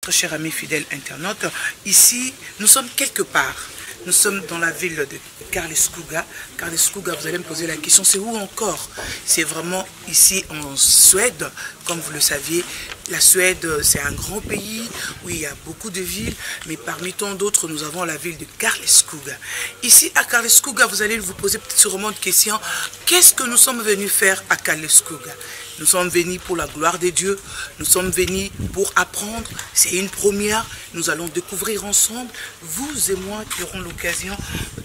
très chers amis fidèles internautes, ici, nous sommes quelque part. Nous sommes dans la ville de Karlskoga. Karlskoga, vous allez me poser la question, c'est où encore? C'est vraiment ici en Suède, comme vous le saviez. La Suède, c'est un grand pays où il y a beaucoup de villes, mais parmi tant d'autres, nous avons la ville de Karlskoga. Ici, à Karlskoga, vous allez vous poser peut-être sûrement une question. Qu'est-ce que nous sommes venus faire à Karlskoga? Nous sommes venus pour la gloire de Dieu. Nous sommes venus pour apprendre. C'est une première. Nous allons découvrir ensemble, vous et moi, qui aurons l'occasion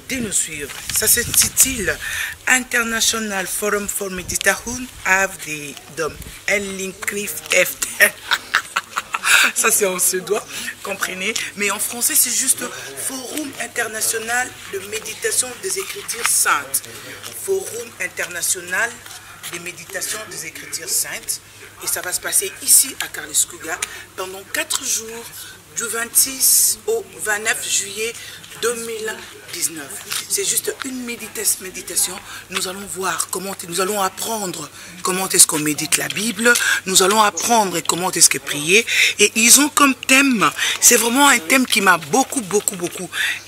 de nous suivre. Ça s'intitule International Forum for Meditation av de Ellinkrift efter. Ça c'est en suédois, comprenez. Mais en français c'est juste Forum International de Méditation des Écritures Saintes. Forum International de Méditation des Écritures Saintes. Et ça va se passer ici à Karlskoga pendant 4 jours, du 26 au 29 juillet 2019. C'est juste une méditation. Nous allons voir nous allons apprendre comment est-ce qu'on médite la Bible. Nous allons apprendre comment est-ce que prier. Et ils ont comme thème, c'est vraiment un thème qui m'a beaucoup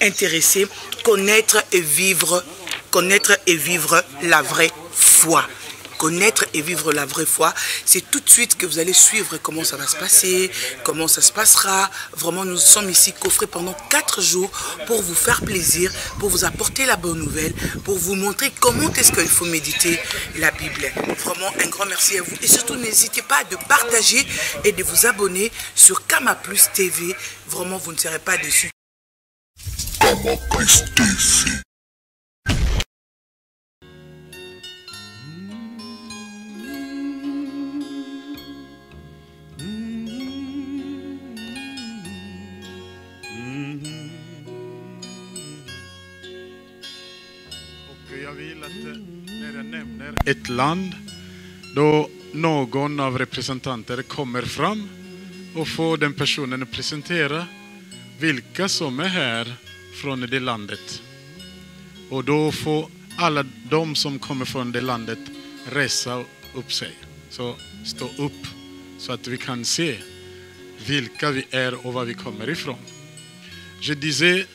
intéressé. Connaître et vivre la vraie foi. Connaître et vivre la vraie foi, c'est tout de suite que vous allez suivre comment ça va se passer, comment ça se passera. Vraiment, nous sommes ici coffrés pendant 4 jours pour vous faire plaisir, pour vous apporter la bonne nouvelle, pour vous montrer comment est-ce qu'il faut méditer la Bible. Vraiment, un grand merci à vous. Et surtout, n'hésitez pas de partager et de vous abonner sur Kama Plus TV. Vraiment, vous ne serez pas déçus. Kama Plus TV. Ett land då någon av representanter kommer fram och får den personen att presentera vilka som är här från det landet. Och då får alla de som kommer från det landet resa upp sig. Så stå upp så att vi kan se vilka vi är och var vi kommer ifrån. Je disais,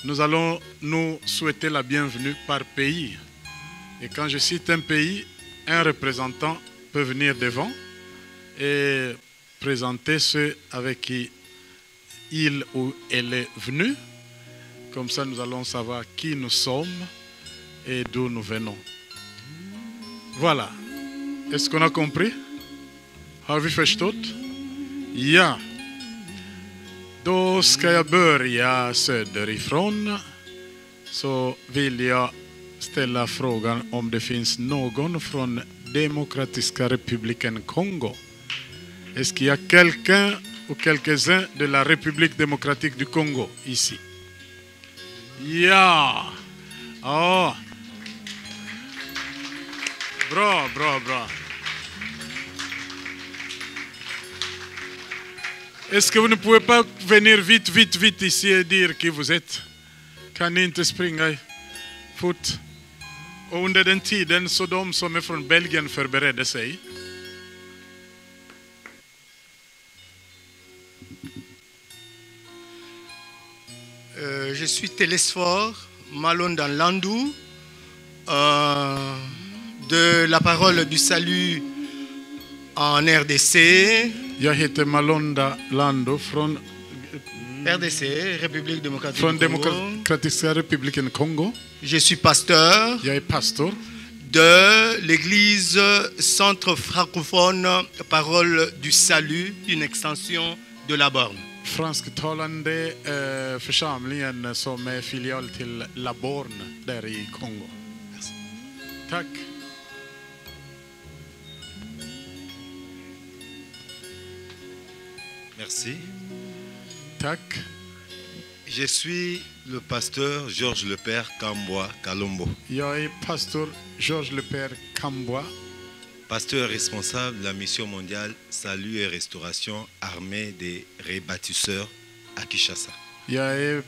nous allons nous souhaiter la bienvenue par pays. Et quand je cite un pays, un représentant peut venir devant et présenter ceux avec qui il ou elle est venu. Comme ça, nous allons savoir qui nous sommes et d'où nous venons. Voilà. Est-ce qu'on a compris? Har vi förstått? Ja. Då ska jag börja söderifrån. Så vill jag ställa frågan om det finns någon från Demokratiska republiken Congo. Est-ce qu'il y a quelqu'un ou quelques-uns de la République démocratique du Congo ici? Ja. Oh. Bra. Est-ce que vous ne pouvez pas venir vite ici et dire qui vous êtes? Kan ni inte springa fort? Och under den tiden så de som är från Belgien förberedde sig. Je suis Télésphore Malonda Landou de la parole du salut en RDC. Jag heter Malonda Lando från RDC, République démocratique från du Congo. Demokratiska republiken Kongo. Je suis pasteur. Jag är pastor de l'église centre francophone Parole du Salut, une extension de la Borne. Fransktalande församlingen som är filial till La Borne där i Kongo. Merci. Tack. Merci. Tack. Je suis le pasteur Georges Le Père Kamboa Kalombo. Jag är pastor Georges Le Père Kamboa. Pasteur responsable de la mission mondiale Salut et Restauration Armée des Rebâtisseurs à Kinshasa. Jag är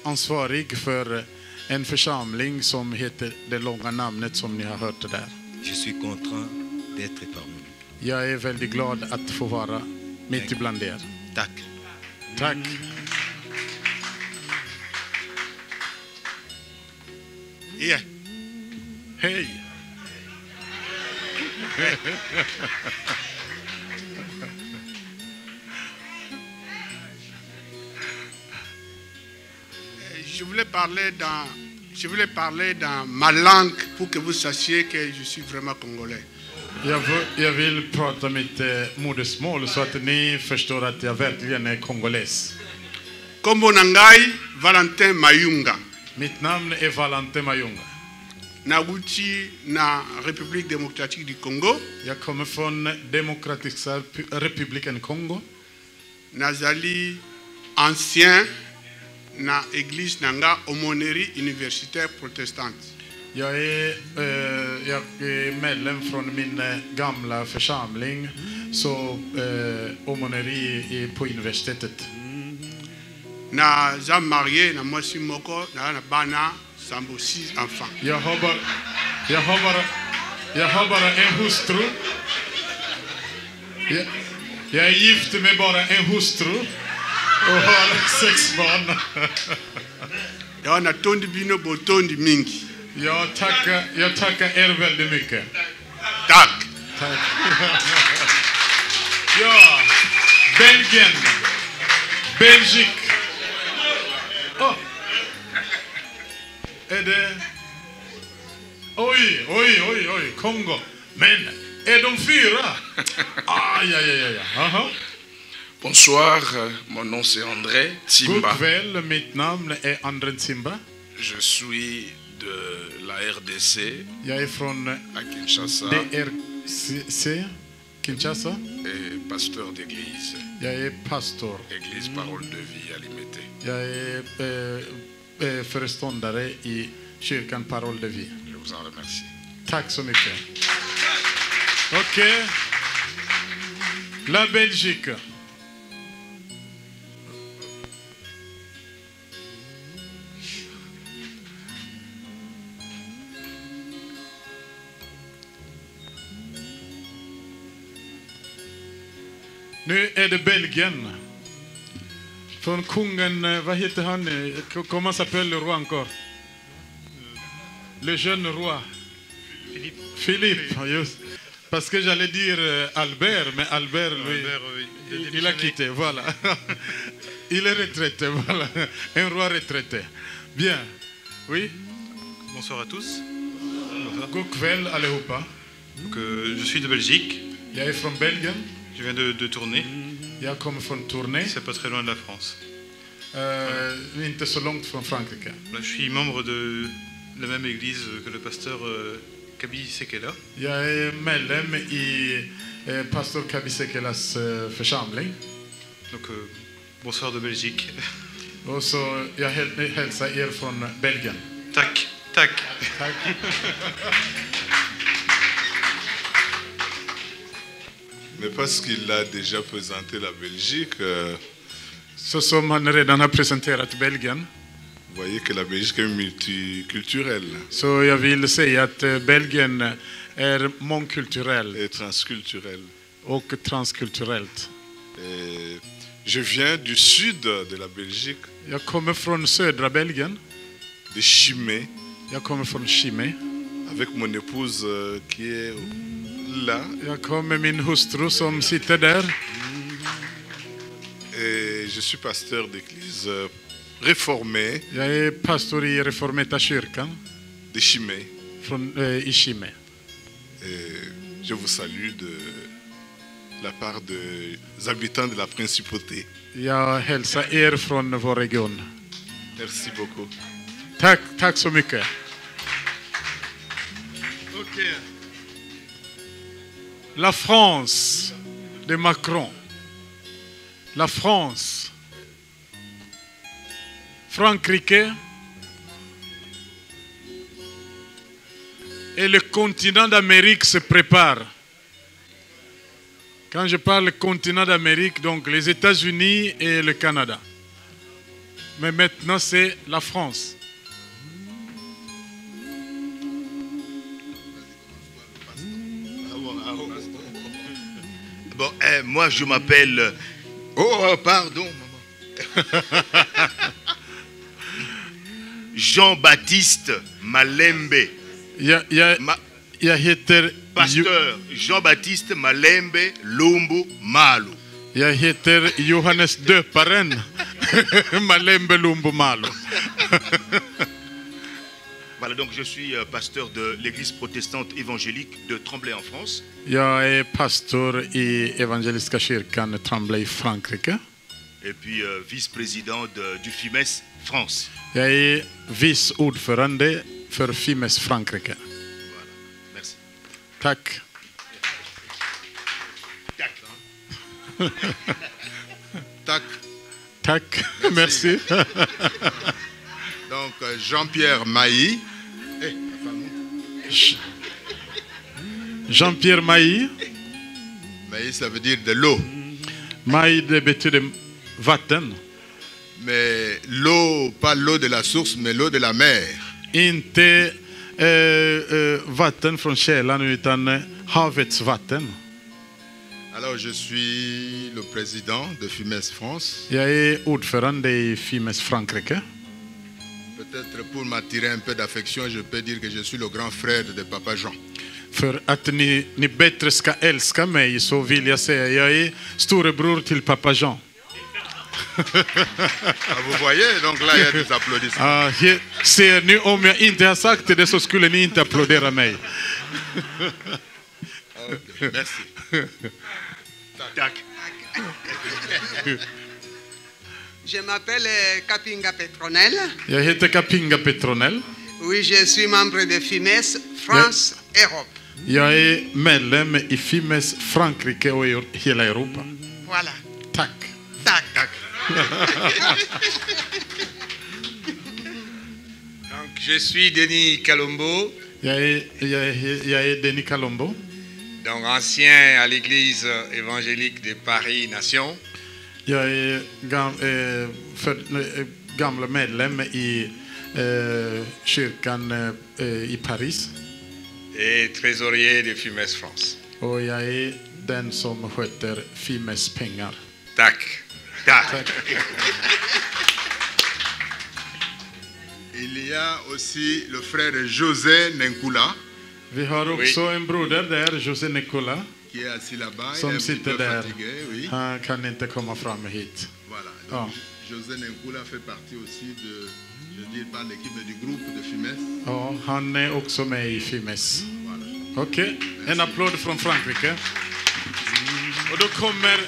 ansvarig för en församling som heter det långa namnet som ni har hört det där. Je suis content d'être parmi vous. Jag är väldigt glad att få vara mitt ibland er. TAC. Tack. Yeah. Hej. Je voulais parler dans ma langue pour que vous sachiez que je suis vraiment congolais. Jag vill prata mitt modersmål så att ni förstår att jag verkligen är kongoles. Kombo Nangai, Valentin Mayunga. Mitt namn är Valentin Mayunga. Nauti na République démocratique du Congo. Jag kommer från Demokratiska republiken Kongo. Nazali ancien na église nanga aumônerie universitaire protestante. Jag är medlem från min gamla församling, så aumônerie på universitetet. Na za marié na mwasi moko na bana sambo 6 enfants. Jag har bara en hustru. Jag är gift med bara en hustru och har 6 barn. Ya na tondi bino botondi mingi. Jag tackar er väldigt mycket. Tack. Tack. Ja, Belgien. Belgique. Oh. Är det... Oj, Kongo. Men är de 4? Aj. Aha. Bonsoir, mon nom c'est André God Timba. kväll, mitt namn är André Timba. Je suis de la RDC Jag är från à Kinshasa DRC, Kinshasa. et pasteur d'église, Jag är pastor. église Parole de Vie à Limete. Jag är föreståndare i kyrkan Parole de Vie. Je vous en remercie. Tack så mycket. Okej. La Belgique. Nu är det Belgien. Från kungen, vad heter han? Comment s'appelle le roi encore? Le jeune roi. Philippe, juste. Parce que j'allais dire Albert, mais Albert, lui, il a quitté, voilà. Il est retraité, voilà. Un roi retraité. Bien. Oui? Bonsoir à tous. God kväll allihopa. Donc, je suis de Belgique. Jag är från Belgien. Je viens de Tournai. Jag kommer från Tournai. C'est pas très loin de la France. Inte så långt från Frankrike. Là, je suis membre de la même église que le pasteur Kabi Sekela. Jag är medlem i pastor Kabi Sekelas församling. Donc, bonsoir de Belgique. Och så jag hälsar er från Belgien. Tac. Tack. Mais parce qu'il a déjà présenté la Belgique, Så som han redan har presenterat Belgien, vous voyez que la Belgique est multiculturelle så jag vill säga att Belgien är mångkulturell et transculturelle. och transkulturellt. Je viens du sud de la Belgique, Jag kommer från södra Belgien. de Chimay, Jag kommer från Chimay. avec mon épouse qui est là. Jag kommer med min hustru som sitter där. Et je suis pasteur d'église réformée Jag är pastor i Reformata kyrkan de Chimay. i Chimay. Et je vous salue de la part des habitants de la principauté. Jag hälsar er från vår region. Merci beaucoup. Tack så mycket. Okay. La France de Macron. La France. Frankrike et le continent d'Amérique se préparent. Quand je parle continent d'Amérique, donc les États-Unis et le Canada. Mais maintenant, c'est la France. Bon, moi je m'appelle Oh, pardon, maman. Jean-Baptiste Malembe. Jag heter Pasteur Jean-Baptiste Malembe Lumbu Malu. Jag heter Johannes Döparen Malembe Lumbu Malu. Voilà, donc je suis pasteur de l'église protestante évangélique de Tremblay en France. Jag är pastor i Evangeliska kyrkan Tremblay i Frankrike. Et puis vice-président du FIMES France. Jag är vice ordförande för FIMES Frankrike. Voilà, merci. Tack. Tac. Tack. Merci. Donc Jean-Pierre Mailly. Jean-Pierre Mailly. Mailly, ça veut dire de l'eau. Mailly, det betyder vatten. Mais l'eau, pas l'eau de la source, mais l'eau de la mer. Inte vatten från källan utan havets vatten. Alors je suis le président de FIMES France. Jag är ordförande i FIMES Frankrike. Peut-être pour m'attirer un peu d'affection, je peux dire que je suis le grand frère de Papa Jean. För att ni bättre ska älska mig så vill jag säga jag är storebror till Papa Jean. Vous voyez, donc là il y a des applaudissements. Ser ni, om jag inte har sagt det så skulle ni inte applådera mig. Okay, merci. Tac. Je m'appelle Kapinga Petronel. Jag heter Kapinga Petronel. Oui, je suis membre de FIMES France Europe. Jag är medlem i FIMES Frankrike och i hela Europa. Voilà. Tack. Tack. Donc, je suis Denis Kalombo. Jag är Denis Kalombo. Donc ancien à l'église évangélique de Paris Nation. Jag är gamla medlem i kyrkan i Paris. Et trésorier de FIMES France. Och jag är den som sköter FIMES pengar. Tack. Tack. Il y a aussi le frère José Nenkula. Vi har också en broder där, José Nicola, qui est assis là-bas, som sitter där. Fatigué, oui. Han kan inte komma fram hit. Voilà. Donc, José Nenkula fait partie aussi de, je dis, par l'équipe du groupe de FIMES. Ja, han är också med i FIMES. Voilà. Okej, en applåd från Frankrike. Och då kommer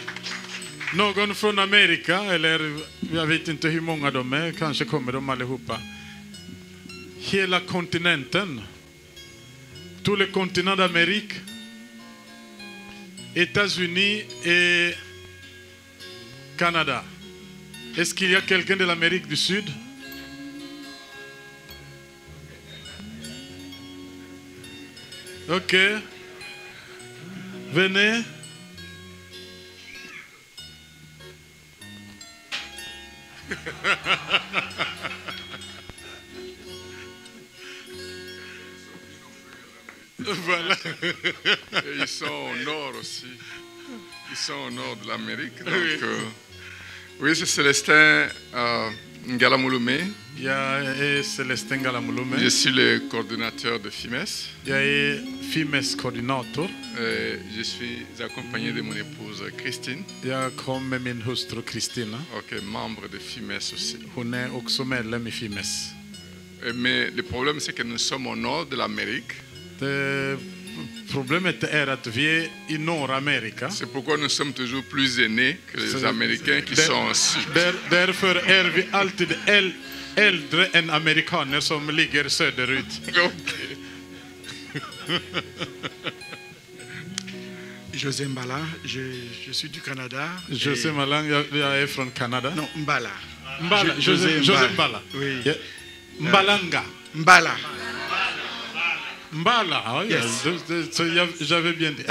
någon från Amerika, eller jag vet inte hur många de är, kanske kommer de allihopa. Hela kontinenten. Tous les continents d'Amérique, États-Unis et Canada. Est-ce qu'il y a quelqu'un de l'Amérique du Sud? Ok. Venez. Voilà. Et ils sont au nord aussi. Ils sont au nord de l'Amérique. Donc, oui, c'est Célestin Ngalamouloumé. Célestin Ngalamouloumé. Je suis le coordinateur de FIMES. Jag är FIMES koordinator. Je suis accompagné de mon épouse Christine. Jag kom med min hustru Kristina. Ok, membre de FIMES aussi. Hon är också medlem i FIMES. Mais le problème c'est que nous sommes au nord de l'Amérique. Problemet är att vi är i Nordamerika. C'est pourquoi nous sommes toujours plus aînés que les Américains qui sont au sud. Därför är vi alltid äldre än amerikaner som ligger söderut. Okay. José Mbala, je suis du Canada. José Mbala, jag är från Kanada. Non, Mbala. Mbala, José Mbala. Oui. Yeah. Mbalanga. Mbala. Mbala, yes. J'avais bien dit.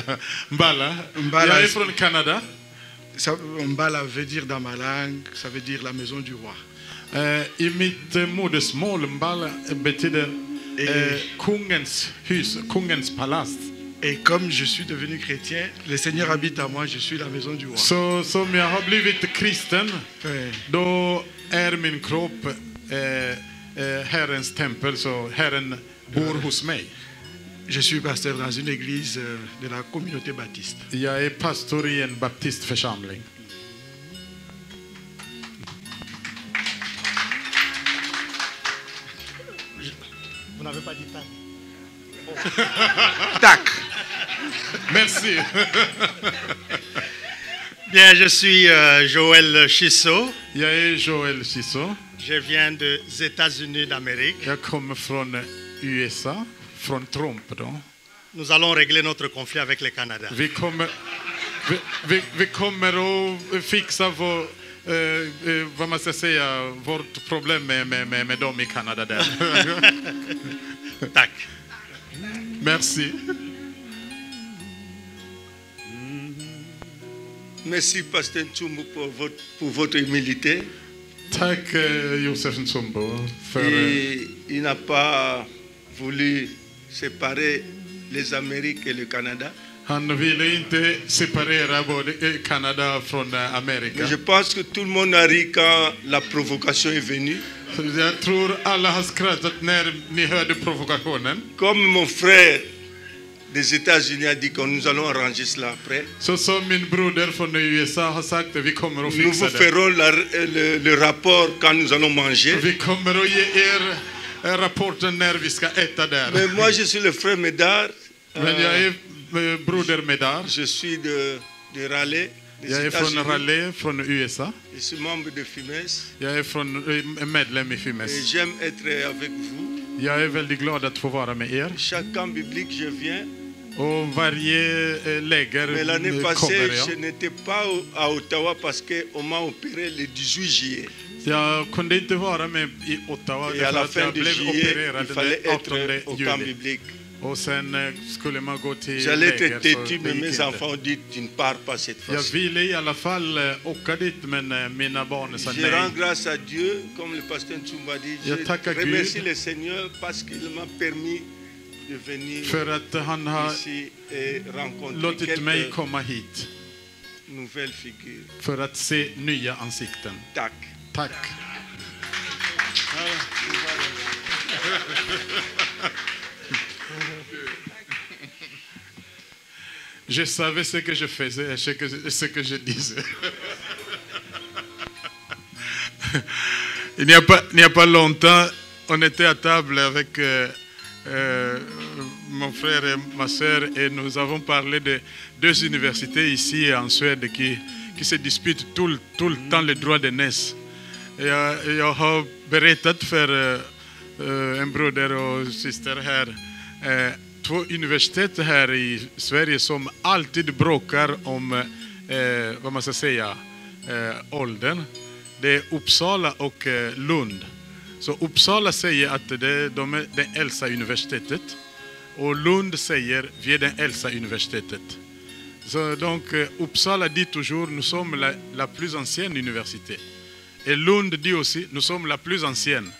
Mbala. Mbala. Jag är från Canada. Mbala veut dire dans ma langue, ça veut dire la maison du roi. I mitt modersmål, Mbala betyder kungens hus, kungens palats. Et comme je suis devenu chrétien, le Seigneur habite à moi, je suis la maison du roi. Så som jag har blivit kristen, då är min kropp Herrens tempel, så Herren bor hos mig. Je suis pasteur dans une église de la communauté baptiste. Jag är pastor i en baptistförsamling. Vous n'avez pas dit tac. Tac. Merci. Bien, je suis Joël Chisso. Jag är Joël Chisso. Je viens des États-Unis d'Amérique. Jag kommer från USA, från Trump då. Nous allons régler notre conflit avec le Canada. Vi kommer att fixa vår, vad man ska säga, vårt problem med dem i Kanada där. Tack. Merci. Merci, Pasteur Ntsumbu, pour votre humilité. Tack, Josef Ntsumbu. Il n'a pas voulu séparer les Amériques et le Canada. Han ville inte separera både Kanada från Amerika. Mais je pense que tout le monde a ri quand la provocation est venue. Jag tror alla har skrattat när ni hörde provokationen. Comme mon frère des États-Unis a dit que nous allons arranger cela après. Så som min broder från USA har sagt att vi kommer att Nous fixa vous det. ferons le rapport quand nous allons manger. Vi kommer att ge er rapporten när vi ska äta där. Mais moi je suis le frère Médard. Men jag är broder Médard. Je suis de Raleigh. Jag är från Raleigh, från USA. Je suis membre de FIMES. Jag är medlem i Et FIMES. j'aime être avec vous. Jag är väldigt glad att få vara med er. Chaque camp biblique je viens. Och varje läger Mais l'année passée, kommer je jag. n'étais pas à Ottawa parce qu'on m'a opéré le 18 juillet. Jag kunde inte vara med i Ottawa Et à la därför att fin jag de blev juillet, il opererad fallait den être 18 au camp juli. biblique. Och sen skulle man gå till J'allais läger. être têtu, så mais det gick mes inte. enfants ont dit tu ne pars pas cette Jag fois-ci. ville i alla fall åka dit, men mina barn sa Je nej. rends grâce à Dieu, comme le pasteur Ntsumbu a dit. Jag tackar Je remercie Gud le Seigneur parce qu'il m'a permis de venir för att han har ici et rencontrer låtit mig quelques komma hit nouvelles figures. för att se nya ansikten. Tack. Tack. Je savais ce que je faisais et ce que je disais. Il n'y a pas longtemps, on était à table avec mon frère et ma soeur et nous avons parlé de deux universités ici en Suède qui se disputent tout le temps les droits d'aînés. Jag har berättat för en broder och syster här, två universitet här i Sverige som alltid bråkar om vad man ska säga, åldern. Det är Uppsala och Lund. Så Uppsala säger att de är det äldsta universitetet och Lund säger vi är det äldsta universitetet. Så donc Uppsala dit toujours nous sommes la plus ancienne université. Et Lund dit aussi nous sommes la plus ancienne.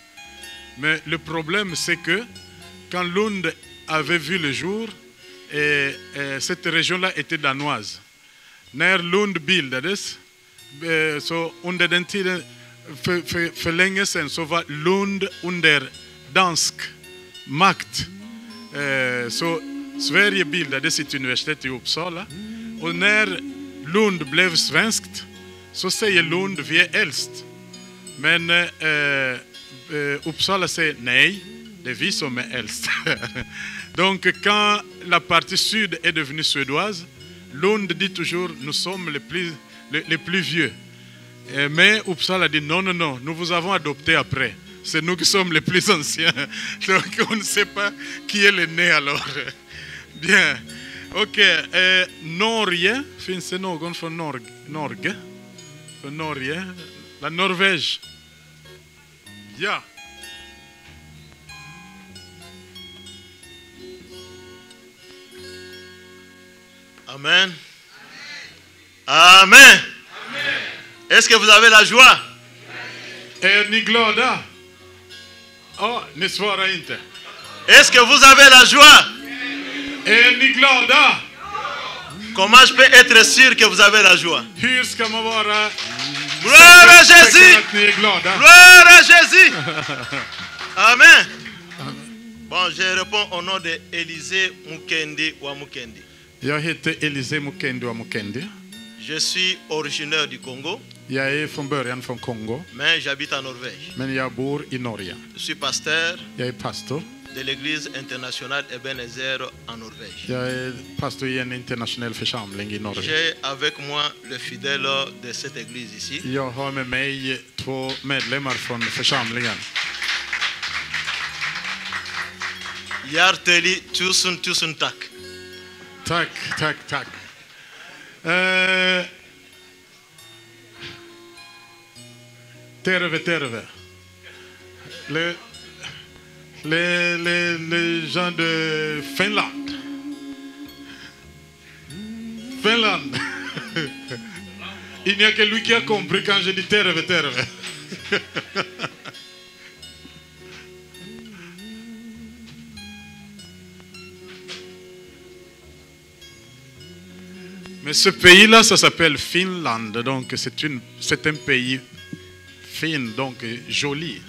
Mais le problème c'est que quand Lund avait vu le jour, cette région-là était danoise. När Lund bildades, så under den tiden, för länge sedan, så var Lund under dansk makt. Så Sverige bildade sitt universitet i Uppsala. Och när Lund blev svenskt, så säger Lund vi är äldst. Men Uppsala säger nej, det är vi som är äldst. Donc quand la partie sud est devenue suédoise, Lund dit toujours nous sommes les plus vieux. Mais Uppsala dit non, nous vous avons adopté après. C'est nous qui sommes les plus anciens. Donc on ne sait pas qui est l'aîné alors. Bien. Ok. Norge. Finns det någon från Norge? Från Norge? La Norvège. Ja. Amen. Amen. Est-ce que vous avez la joie? Är ni glada? Ja, ni svarar inte. Est-ce que vous avez la joie? Är ni glada? Comment je peux être sûr que vous avez la joie? Hur ska man vara Gloire à Jésus! att ni är glada? Gloire à Jésus! Amen. Bon, je réponds au nom de Élisée Mukendi wa Mukendi. Jag heter Elise Mukendi wa Mukendi. Je suis originaire du Congo, Jag är från början från Kongo, mais j'habite en Norvège. men jag bor i Norge. Je suis pasteur Jag är pastor. de l'église internationale Ebenezer en Norvège. Jag är pastor i en internationell församling i Norge. J'ai avec moi le fidèle de cette église ici. Jag har med mig 2 medlemmar från församlingen. Yarteli tusen tak. Tack, tack, tack. Terve. Les gens de Finlande. Il n'y a que lui qui a compris quand je dis terve. Mais ce pays-là, ça s'appelle Finlande, donc c'est un pays fin, donc joli.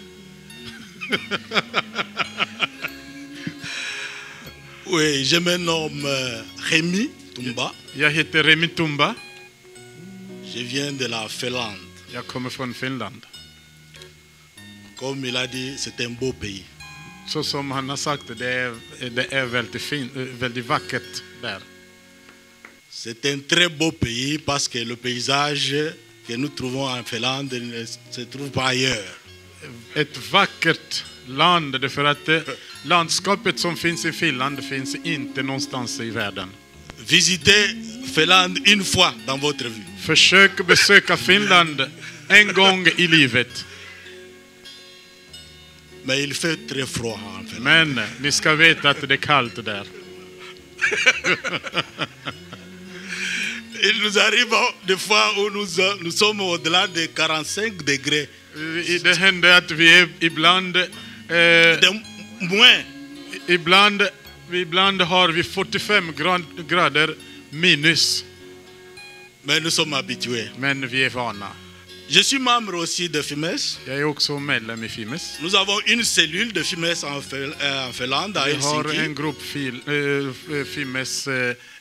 Oui, je me nomme Rémi Tumba. Jag heter Rémi Tumba. Je viens de la Finlande. Jag kommer från Finland. Comme il a dit, c'est un beau pays. Så som han har sagt, det är väldigt vackert där. C'est un très beau pays parce que le paysage que nous trouvons en Finlande ne se trouve pas ailleurs. Ett vackert land, därför att landskapet som finns i Finland finns inte någonstans i världen. Visitez Finlande une fois dans votre vie. Försök besöka Finland en gång i livet. Mais il fait très froid en Finlande. Men ni ska veta att det är kallt där. Il nous arrive des fois où nous sommes au-delà de 45 degrés. Det händer att vi är ibland ibland har vi 45 grader minus. Mais nous sommes habitués. Men vi är vana. Je suis membre aussi de FIMES. Jag är också medlem i FIMES. Nous avons une cellule de FIMES en Finlande, à Vi har Helsinki. en grupp FIMES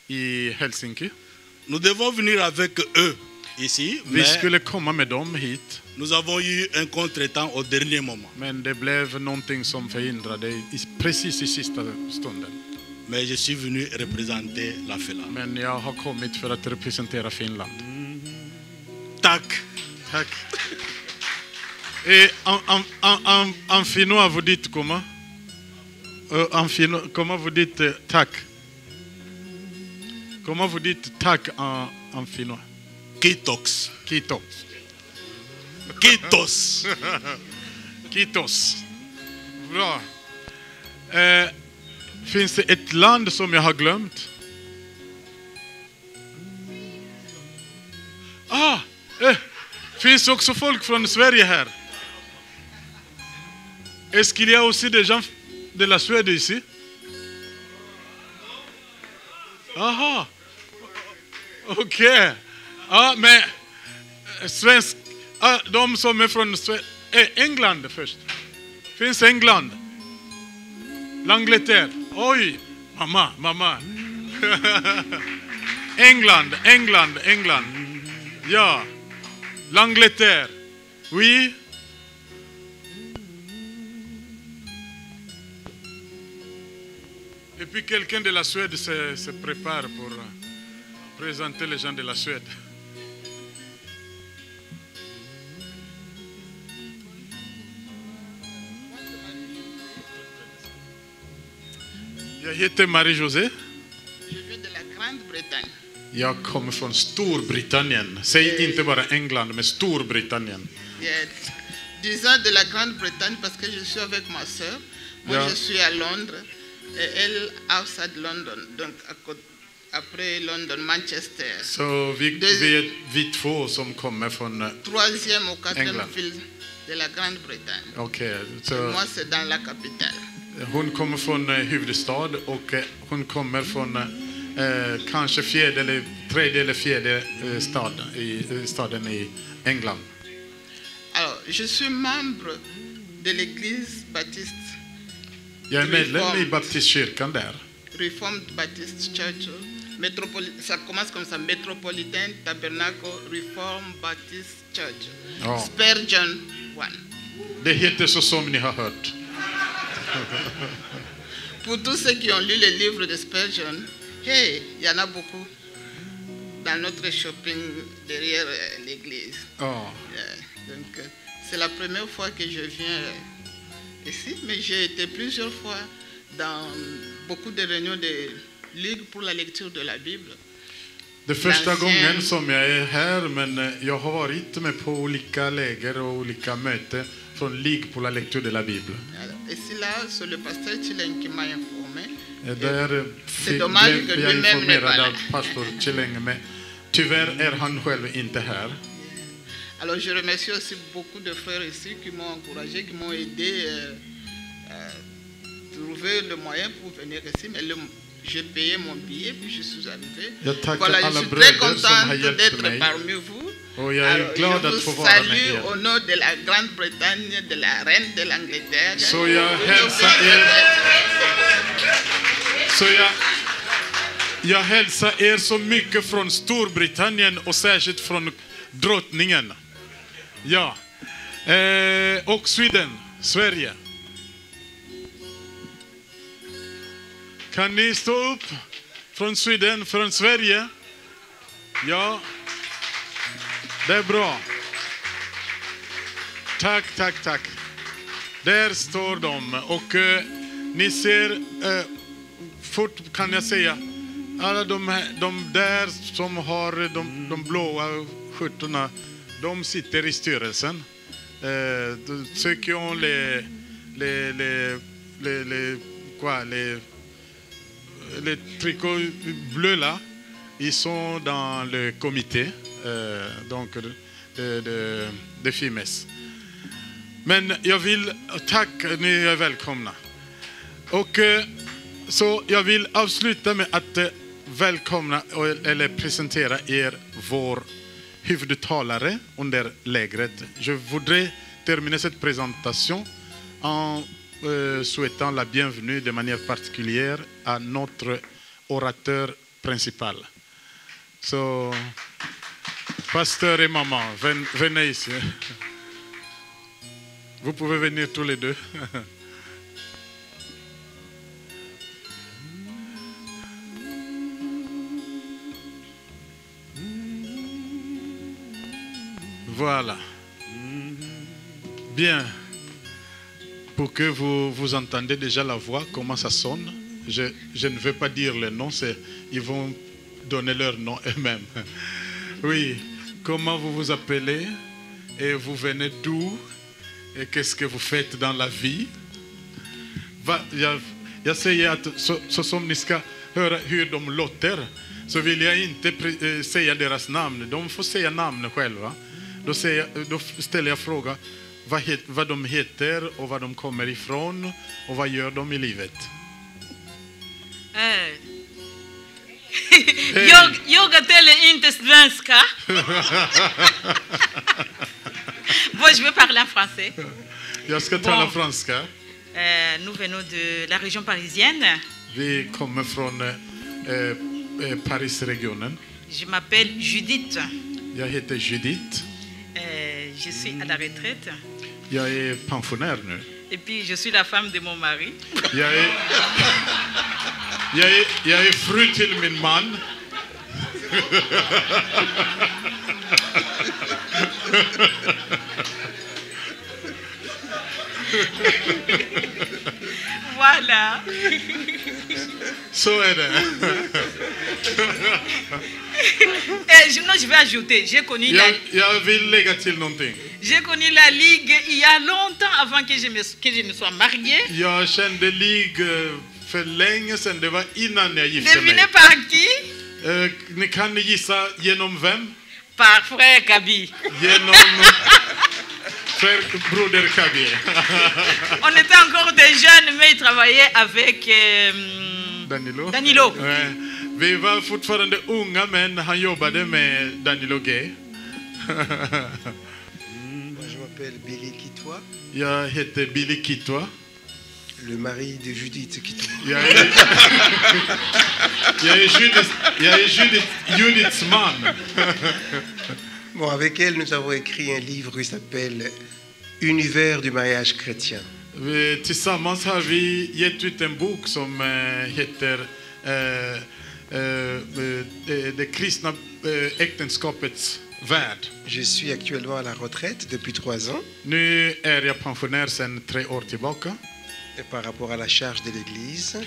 i Helsinki. Nous devons venir avec eux ici. Vi skulle komma med dem hit. Nous avons eu un contretemps au dernier moment. Men det blev någonting som förhindrade precis i sista stunden. Mais je suis venu représenter la Finlande. Men jag har kommit för att representera Finland. Tack. Tack. Et en finnois, vous dites comment? Comment vous dites tack? Comment vous dites tack en finnois? Kitos. Kitos. Kitos. Kitos. Bra. Finns det ett land som jag har glömt? Finns också folk från Sverige här? Est-ce qu'il y a aussi des gens de la Suède ici? Aha. Okej. Ja, men svensk. De som är från England först. Finns England? L'Angleterre. Oj, mamma. England. Ja. L'Angleterre. Oui. Et puis quelqu'un de la Suède se prépare pour présenter les gens de la Suède. Jag heter Marie-José. Je viens de la Grande-Bretagne. Jag kommer från Storbritannien. Säg inte bara England, men Storbritannien. Disons de la Grande-Bretagne parce que je suis avec ma sœur. Moi, je suis à Londres et elle outside London, donc après London, Manchester. Så vi två som kommer från troisième ou quatrième ville de la Grande-Bretagne. Okej. Moi, c'est dans la capitale. Hon kommer från huvudstad och hon kommer från kanske tredje eller fjärde staden i England. Alors, je suis membre de l'église baptiste. Jag är medlem i baptistkyrkan där. Reformed Baptist Church. Ça commence comme ça, Metropolitan Tabernacle Reformed Baptist Church. Ja. Spurgeon 1. Det heter så som ni har hört. Pour tous ceux qui ont lu les livres de Spurgeon, hey, il y en a beaucoup dans notre shopping derrière l'église. Oh. Donc, c'est la première fois que je viens ici, mais j'ai été plusieurs fois dans beaucoup de réunions de Ligue pour la lecture de la Bible. Det första gången som jag är här, men jag har varit med på olika läger och olika möten från Ligue pour la lecture de la Bible. Et c'est là, c'est le pasteur Chileng qui m'a informé. C'est dommage que lui-même n'est pas là. Pastor Chileng, men tyvärr är han själv inte här. Alors je remercie aussi beaucoup de frères ici qui m'ont encouragé, qui m'ont aidé à trouver le moyen pour venir ici. Mais j'ai payé mon billet puis je suis arrivé. Voilà, je suis très contente d'être parmi vous. Alors, je vous salue au nom de la Grande-Bretagne, de la reine de l'Angleterre. Jag hälsar er så mycket från Storbritannien och särskilt från drottningen. Ja. Och Sweden, Sverige. Kan ni stå upp från Sweden, från Sverige? Ja. Det är bra. Tack, tack, tack. Där står de. Och ni ser, fort kan jag säga, alla de där som har de blåa skjortorna, de sitter i styrelsen. Ceux qui ont les tricots bleus là, ils sont dans le comité donc de FIMES. Men jag vill tacka, ni är välkomna. Och så jag vill avsluta med att välkomna eller presentera er vår huvudtalare under lägret. Je voudrais terminer cette présentation en souhaitant la bienvenue de manière particulière à notre orateur principal. Så, pasteur et maman, venez ici. Vous pouvez venir tous les deux. Voilà. Bien. Pour que vous entendez déjà la voix, comment ça sonne. Je ne vais pas dire le nom, ils vont donner leur nom eux-mêmes. Oui. Comment vous vous appelez? Et vous venez d'où? Et qu'est-ce que vous faitt dans la vie? Jag säger att så som ni ska höra hur de låter, så vill jag inte säga deras namn. De får säga namn själva. Då ställer jag fråga vad de heter och var de kommer ifrån och vad gör de i livet. Jag talar inte svenska. Bon, je vais parler en français. Jag ska tala franska. Nous venons de la région parisienne. Vi kommer från Parisregionen. Je m'appelle Judith. Jag heter Judith. Je suis à la retraite. Jag är pensionär nu. Et puis je suis la femme de mon mari. Jag är fru till min man. Voilà. Så är det. Non, je vais ajouter. J'ai connu jag vill lägga till någonting. J'ai connu la Ligue il y a longtemps avant que je me sois mariée. Jag kände Ligue för länge sedan. Det var innan jag gifte mig. Devinez par qui? Ni kan gissa genom vem? Par frère Kabi. Broder Kabi. On était encore des jeunes, mais il travaillait avec Danilo. Vi var fortfarande unga, men han jobbade med Danilo Gay. Je m'appelle Billy Kitwa. Jag heter Billy Kitwa. Le mari de Judith Kitwa. Jag är Judiths man. Bon, avec elle, nous avons écrit un livre qui s'appelle Univers du mariage chrétien. Tillsammans har vi gett ut en bok som heter Det kristna äktenskapets värld. Je suis actuellement à la retraite depuis 3 ans. Nu är jag pensionär sedan 3 år tillbaka. Et par rapport à la charge de l'église.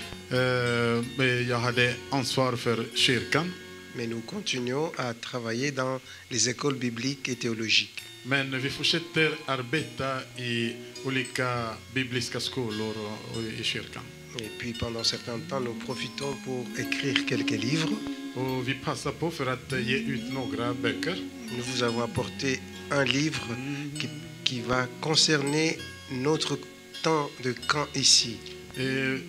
Jag hade ansvar för kyrkan. Mais nous continuons à travailler dans les écoles bibliques et théologiques. Men vi fortsätter arbeta i olika bibliska skolor och i kyrkan. Et puis pendant certains temps, nous profitons pour écrire quelques livres. Och vi passar på för att ge ut några böcker. Nous vous avons apporté un livre qui va concerner notre temps de camp ici.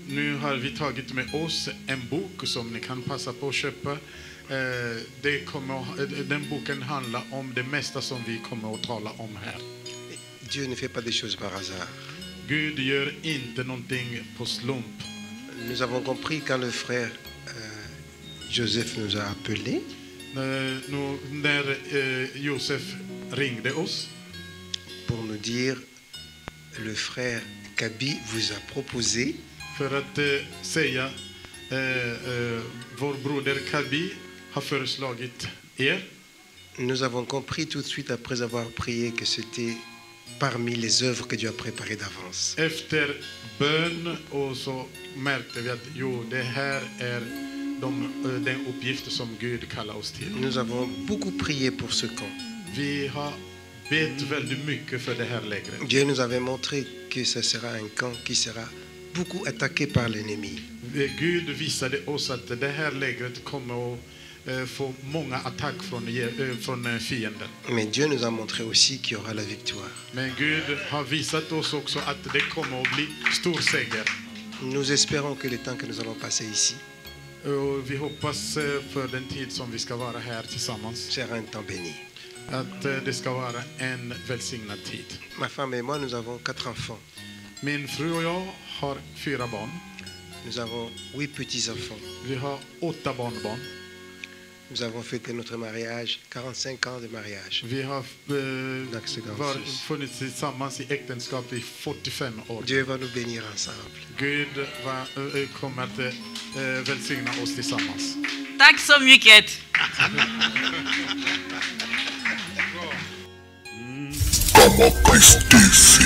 Nu har vi tagit med oss en bok som ni kan passa på att köpa. Den boken handlar om det mesta som vi kommer att tala om här. Dieu ne fait pas des choses par hasard. Gud gör inte någonting på slump. Nous avons compris quand le frère Joseph nous a appelés. När Josef ringde oss. Pour nous dire, le frère Kabi vous a proposé. För att säga, vår broder Kabi har föreslagit er. Nous avons compris tout de suite après avoir prié que c'était parmi les œuvres que Dieu a préparées d'avance. Efter bön och så märkte vi att det här är den uppgift som Gud kallar oss till. Nous avons beaucoup prié pour ce camp. Vi har bett väldigt mycket för det här lägret. Dieu nous avait montré que ce sera un camp qui sera beaucoup attaqué par l'ennemi. Gud visade oss att det här lägret kommer att få många attack från fienden. Mais Dieu nous a montré aussi qu'il y aura la victoire. Men Gud har visat oss också att det kommer att bli stor seger. Nous espérons que le temps que nous allons passer ici vi hoppas för den tid som vi ska vara här tillsammans. Sera un temps béni. Att det ska vara en välsignad tid. Ma femme et moi, nous avons 4 enfants. Min fru och jag har 4 barn. Nous avons 8 petits-enfants. Vi har 8 barnbarn. Nous avons fêté notre mariage, 45 ans de mariage. Vi har funnits tillsammans i äktenskap i 45 år. Dieu va nous bénir ensemble. Gud kommer att välsigna oss tillsammans. Tack så mycket. Como Kristus.